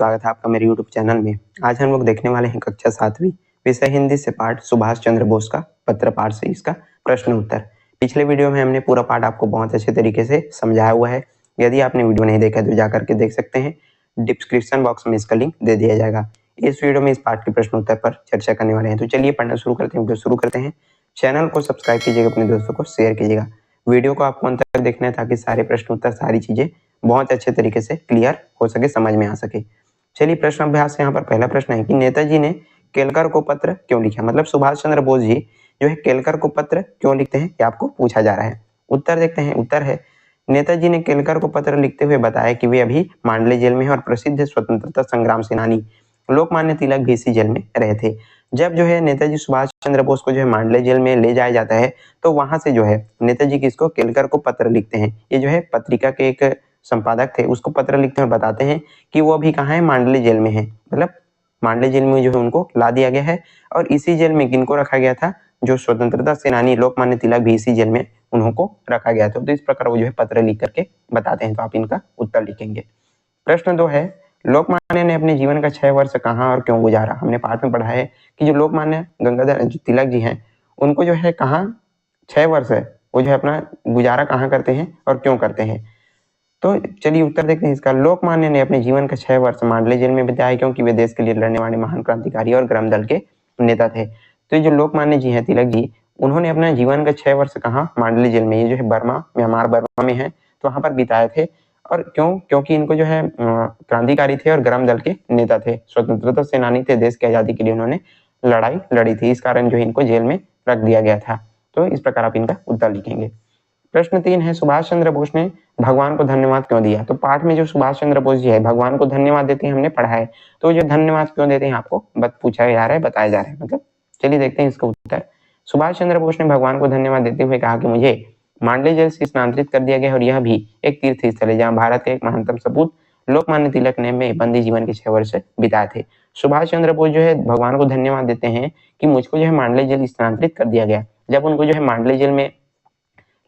स्वागत है आपका मेरे यूट्यूब चैनल में। आज हम लोग देखने वाले हैं कक्षा 7वीं विषय हिंदी से पाठ सुभाष चंद्र बोस का पत्र पाठ से इसका प्रश्न उत्तर। पिछले वीडियो में हमने पूरा पाठ आपको बहुत अच्छे तरीके से समझाया हुआ है। यदि आपने वीडियो नहीं देखा तो जाकर के देख सकते हैं, डिस्क्रिप्शन बॉक्स में इसका लिंक दे दिया जाएगा। इस वीडियो में इस पाठ के प्रश्न उत्तर पर चर्चा करने वाले हैं। तो चलिए पढ़ना शुरू करते हैं। वीडियो शुरू करते हैं। चैनल को सब्सक्राइब कीजिएगा, अपने दोस्तों को शेयर कीजिएगा। वीडियो को आपको अंत तक देखना है ताकि सारे प्रश्न उत्तर सारी चीजें बहुत अच्छे तरीके से क्लियर हो सके, समझ में आ सके। चलिए प्रश्न अभ्यास यहाँ पर पहला प्रश्न है कि नेताजी ने केलकर को पत्र क्यों लिखा। मतलब सुभाष चंद्र बोस जी जो है केलकर को पत्र क्यों लिखते हैं, ये आपको पूछा जा रहा है। उत्तर देखते हैं। उत्तर है नेताजी ने केलकर को पत्र लिखते हुए बताया कि वे अभी मांडले जेल में हैं और प्रसिद्ध स्वतंत्रता संग्राम सेनानी लोकमान्य तिलक भी इसी जेल में रहे थे। जब जो है नेताजी सुभाष चंद्र बोस को जो है मांडले जेल में ले जाया जाता है तो वहां से जो है नेताजी किसको केलकर को पत्र लिखते हैं। ये जो है पत्रिका के एक संपादक थे, उसको पत्र लिखते हुए बताते हैं कि वो अभी कहाँ है, मांडले जेल में है। मतलब मांडले जेल में जो है उनको ला दिया गया है और इसी जेल में किनको रखा गया था, जो स्वतंत्रता सेनानी लोकमान्य तिलक भी इसी जेल में उनको रखा गया था। तो इस प्रकार वो जो है पत्र लिख करके बताते हैं। तो आप इनका उत्तर लिखेंगे। प्रश्न 2 है लोकमान्य ने अपने जीवन का 6 वर्ष कहाँ और क्यों गुजारा। हमने पाठ में पढ़ा है कि जो लोकमान्य गंगाधर तिलक जी हैं उनको जो है कहाँ 6 वर्ष है वो जो है अपना गुजारा कहाँ करते हैं और क्यों करते हैं। तो चलिए उत्तर देखते हैं इसका। लोकमान्य ने अपने जीवन का 6 वर्ष मांडले जेल में बिताया क्योंकि वे देश के लिए लड़ने वाले महान क्रांतिकारी और ग्राम दल के नेता थे। तो ये जो लोकमान्य जी हैं तिलक जी, उन्होंने अपना जीवन का 6 वर्ष कहाँ, मांडले जेल में, ये जो है बर्मा म्यांमार बर्मा में है, तो वहां पर बिताए थे। और क्यों, क्योंकि इनको जो है क्रांतिकारी थे और ग्राम दल के नेता थे, स्वतंत्रता सेनानी थे, देश की आजादी के लिए उन्होंने लड़ाई लड़ी थी। इस कारण जो है इनको जेल में रख दिया गया था। तो इस प्रकार आप इनका उत्तर लिखेंगे। प्रश्न 3 है सुभाष चंद्र बोस ने भगवान को धन्यवाद क्यों दिया। तो पाठ में जो सुभाष चंद्र बोस जी है भगवान को धन्यवाद देते हैं, हमने पढ़ा है। तो जो धन्यवाद क्यों देते हैं आपको पूछा जा रहा है, बताया जा रहा है। मतलब चलिए देखते हैं इसका उत्तर। सुभाष चंद्र बोस ने भगवान को धन्यवाद देते हुए कहा कि मुझे मांडले जेल से स्थानांतरित कर दिया गया और यह भी एक तीर्थ स्थल है जहाँ भारत के एक महानतम सपूत लोकमान्य तिलक ने में बंदी जीवन के 6 वर्ष बिताए थे। सुभाष चंद्र बोस जो है भगवान को धन्यवाद देते हैं कि मुझको जो है मांडले जेल स्थानांतरित कर दिया गया। जब उनको जो है मांडले जेल में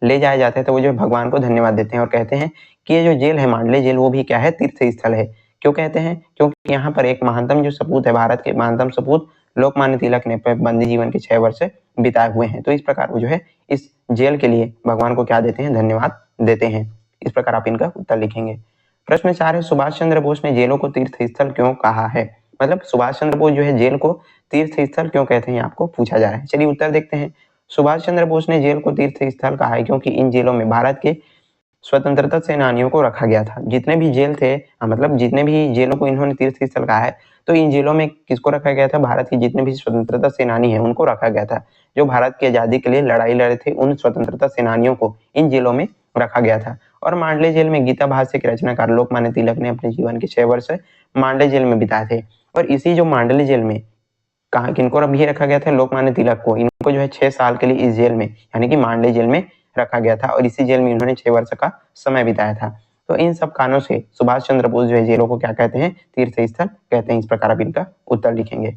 ले जाया जाता है तो वो जो भगवान को धन्यवाद देते हैं और कहते हैं कि ये जो जेल है मांडले जेल वो भी क्या है, तीर्थ स्थल है। क्यों कहते हैं, क्योंकि यहाँ पर एक महानतम जो सपूत है, भारत के महानतम सपूत लोकमान्य तिलक ने बंदी जीवन के 6 वर्ष बिताए हुए हैं। तो इस प्रकार वो जो है इस जेल के लिए भगवान को क्या देते हैं, धन्यवाद देते हैं। इस प्रकार आप इनका उत्तर लिखेंगे। प्रश्न 4 है सुभाष चंद्र बोस ने जेलों को तीर्थ स्थल क्यों कहा है। मतलब सुभाष चंद्र बोस जो है जेल को तीर्थ स्थल क्यों कहते हैं, आपको पूछा जा रहा है। चलिए उत्तर देखते हैं। सुभाष चंद्र बोस ने जेल को तीर्थ स्थल कहा है क्योंकि इन जेलों में भारत के स्वतंत्रता सेनानियों को रखा गया था। जितने भी जेल थे, मतलब जितने भी जेलों को इन्होंने तीर्थ स्थल कहा है, तो इन जेलों में किसको रखा गया था, भारत के जितने भी स्वतंत्रता सेनानी हैं उनको रखा गया था। जो भारत की आजादी के लिए लड़ाई लड़े थे उन स्वतंत्रता सेनानियों को इन जेलों में रखा गया था। और मांडले जेल में गीता भाष्य के रचनाकार लोकमान्य तिलक ने अपने जीवन के 6 वर्ष मांडले जेल में बिताए थे। और इसी जो मांडले जेल में कहा किनको भी रखा गया था, लोकमान्य तिलक को। इनको जो है 6 साल के लिए इस जेल में यानी कि मांडले जेल में रखा गया था और इसी जेल में इन्होंने 6 वर्ष का समय बिताया था। तो इन सब कारणों से सुभाष चंद्र बोस जो है जेलों को क्या कहते हैं, तीर्थ स्थल कहते हैं। इस प्रकार आप इनका उत्तर लिखेंगे।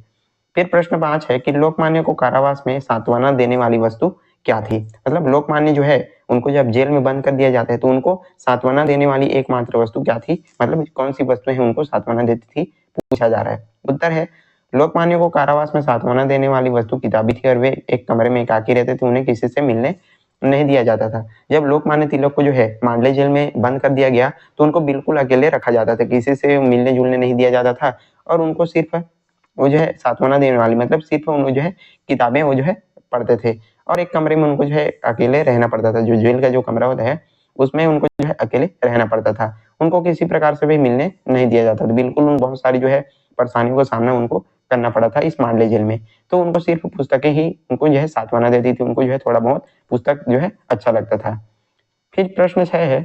फिर प्रश्न 5 है कि लोकमान्य को कारावास में सांत्वना देने वाली वस्तु क्या थी। मतलब लोकमान्य जो है उनको जब जेल में बंद कर दिया जाता है तो उनको सांत्वना देने वाली एकमात्र वस्तु क्या थी, मतलब कौन सी वस्तुएं उनको सांत्वना देती थी, पूछा जा रहा है। उत्तर है लोकमान्य को कारावास में सांत्वना देने वाली वस्तु किताबी थी और वे एक कमरे में एकाकी रहते थे, उन्हें किसी से मिलने नहीं दिया जाता था। जब लोकमान्य तिलक को जो है मांडले जेल में बंद कर दिया गया तो उनको बिल्कुल अकेले रखा जाता था, किसी से मिलने जुलने नहीं दिया जाता था और उनको सिर्फ वो जो है सांत्वना देने वाली, मतलब सिर्फ उनको जो है किताबें वो जो है पढ़ते थे और एक कमरे में उनको जो है अकेले रहना पड़ता था। जो जेल का जो कमरा होता है उसमें उनको जो है अकेले रहना पड़ता था। उनको किसी प्रकार से भी मिलने नहीं दिया जाता था। बिल्कुल उन बहुत सारी जो है परेशानियों का सामना उनको करना पड़ा था इस मांडले जेल में। तो उनको सिर्फ पुस्तकें ही उनको जो है सांत्वना देती थी, उनको जो है थोड़ा बहुत पुस्तक जो है अच्छा लगता था। फिर प्रश्न 6 है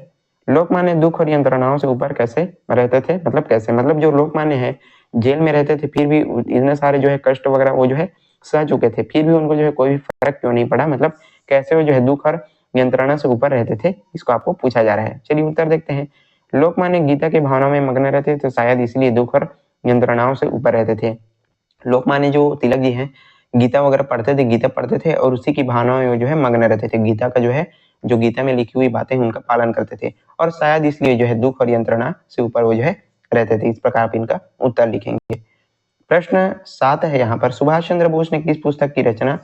लोकमान्य दुख और यंत्रणाओं से ऊपर कैसे रहते थे। मतलब कैसे, मतलब जो लोकमान्य है जेल में रहते थे फिर भी इतने सारे जो है कष्ट वगैरह वो जो है सह चुके थे, फिर भी उनको जो है कोई भी फर्क क्यों नहीं पड़ा, मतलब कैसे वो जो है दुख और यंत्रणा से ऊपर रहते थे, इसको आपको पूछा जा रहा है। चलिए उत्तर देखते हैं। लोकमान्य गीता के भावना में मग्न रहते तो शायद इसलिए दुख और यंत्रणाओं से ऊपर रहते थे। लोकमान्य जो तिलक जी हैं गीता वगैरह पढ़ते थे, गीता पढ़ते थे और उसी की भावनाओं में जो है मग्न रहते थे। गीता का जो है जो गीता में लिखी हुई बातें उनका पालन करते थे और शायद इसलिए जो है दुख और यंत्रणा से ऊपर वो जो है रहते थे। इस प्रकार आप इनका उत्तर लिखेंगे। प्रश्न 7 है यहाँ पर, सुभाष चंद्र बोस ने किस पुस्तक की रचना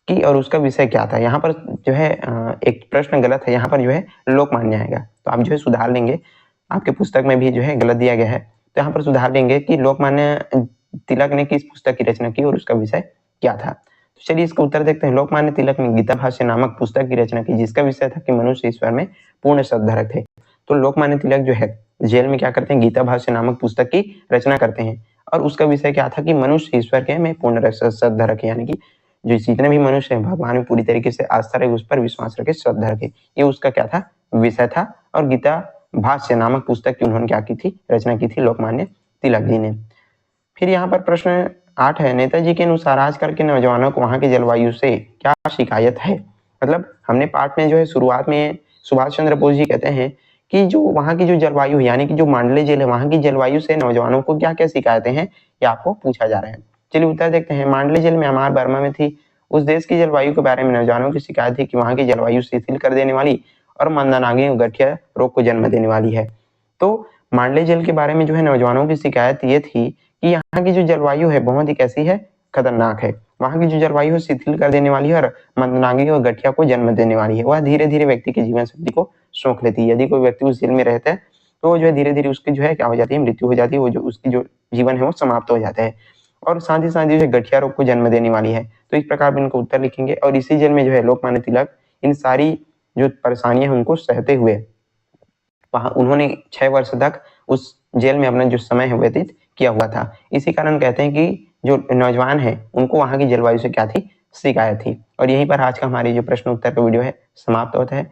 की और उसका विषय क्या था। यहाँ पर जो है एक प्रश्न गलत है, यहाँ पर जो है लोकमान्य आएगा, तो आप जो है सुधार लेंगे। आपके पुस्तक में भी जो है गलत दिया गया है, तो यहाँ पर सुधार लेंगे कि लोकमान्य तिलक ने किस पुस्तक की रचना की और उसका विषय क्या था। तो चलिए इसका उत्तर देखते हैं। लोकमान्य तिलक ने गीता भाष्य नामक पुस्तक की रचना की, जिसका विषय था कि मनुष्य ईश्वर में पूर्ण सद्धारक थे। तो लोकमान्य तिलक जो है जेल में क्या करते हैं, गीता भाष्य नामक पुस्तक की रचना करते हैं और उसका विषय क्या था कि मनुष्य ईश्वर के में पूर्ण सद्धारक है, यानी कि जो जितने भी मनुष्य हैं भगवान में पूरी तरीके से आस्था रखे, उस पर विश्वास रखे, श्रद्धा रखे, ये उसका क्या था, विषय था। और गीता भाष्य नामक पुस्तक की उन्होंने क्या की थी, रचना की थी लोकमान्य तिलक जी ने। फिर यहाँ पर प्रश्न 8 है, नेताजी के अनुसार आजकल के नौजवानों को वहां की जलवायु से क्या शिकायत है। मतलब हमने पाठ में जो है शुरुआत में सुभाष चंद्र बोस जी कहते हैं कि जो वहां की जो जलवायु है, यानी कि जो मांडले जेल है, वहां की जलवायु से नौजवानों को क्या क्या शिकायतें हैं, ये आपको पूछा जा रहा है। चलिए उत्तर देखते हैं। मांडले जेल म्यांमार बर्मा में थी। उस देश की जलवायु के बारे में नौजवानों की शिकायत थी कि वहां की जलवायु शिथिल कर देने वाली और मंदनागी और गठिया रोग को जन्म देने वाली है। तो मांडले जेल के बारे में जो है नौजवानों की शिकायत ये थी कि यहाँ की जो जलवायु है बहुत ही कैसी है, खतरनाक है। वहां की जो जलवायु है शिथिल कर देने वाली है और मंदनागी और गठिया को जन्म देने वाली है। वह धीरे धीरे व्यक्ति की जीवन शक्ति को सोख लेती है। यदि कोई व्यक्ति उस जेल में रहता है तो जो है धीरे धीरे उसकी जो है क्या हो जाती है, मृत्यु हो जाती है। वो जो उसकी जो जीवन है वो समाप्त हो जाता है और साथ ही जो है गठिया रोग को जन्म देने वाली है। तो इस प्रकार इनको उत्तर लिखेंगे। और इसी जेल में जो है लोकमान्य तिलक इन सारी जो परेशानियां हैं उनको सहते हुए वहां उन्होंने 6 वर्ष तक उस जेल में अपना जो समय है व्यतीत किया हुआ था। इसी कारण कहते हैं कि जो नौजवान है उनको वहां की जलवायु से क्या थी, शिकायत थी। और यहीं पर आज का हमारी जो प्रश्न उत्तर का वीडियो है समाप्त होता है।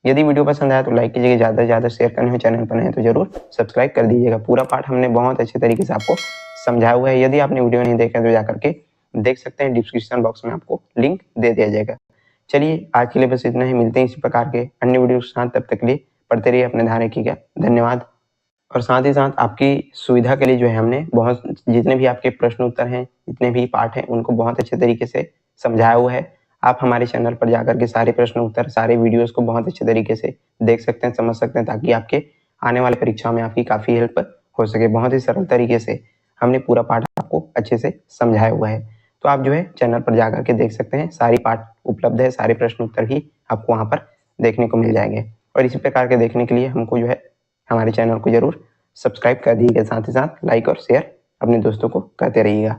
यदि वीडियो पसंद आया तो लाइक कीजिएगा, ज्यादा से ज्यादा शेयर करने में, चैनल पर नए तो जरूर सब्सक्राइब कर दीजिएगा। पूरा पाठ हमने बहुत अच्छे तरीके से आपको समझाया हुआ है। यदि आपने वीडियो नहीं देखा तो जाकर के देख सकते हैं, डिस्क्रिप्शन बॉक्स में आपको लिंक दे दिया जाएगा। चलिए आज के लिए बस इतना ही, मिलते हैं इसी प्रकार के अन्य वीडियो के साथ। तब तक के लिए पढ़ते रहिए, अपने ध्यान रखिएगा। धन्यवाद। और साथ ही साथ आपकी सुविधा के लिए जो है हमने बहुत जितने भी आपके प्रश्न उत्तर हैं, जितने भी पाठ हैं, उनको बहुत अच्छे तरीके से समझाया हुआ है। आप हमारे चैनल पर जाकर के सारे प्रश्न उत्तर, सारे वीडियोस को बहुत अच्छे तरीके से देख सकते हैं, समझ सकते हैं, ताकि आपके आने वाले परीक्षाओं में आपकी काफ़ी हेल्प हो सके। बहुत ही सरल तरीके से हमने पूरा पाठ आपको अच्छे से समझाया हुआ है। तो आप जो है चैनल पर जाकर के देख सकते हैं, सारी पाठ उपलब्ध है, सारे प्रश्न उत्तर भी आपको वहाँ पर देखने को मिल जाएंगे। और इसी प्रकार के देखने के लिए हमको जो है हमारे चैनल को जरूर सब्सक्राइब कर दीजिएगा। साथ ही साथ लाइक और शेयर अपने दोस्तों को करते रहिएगा।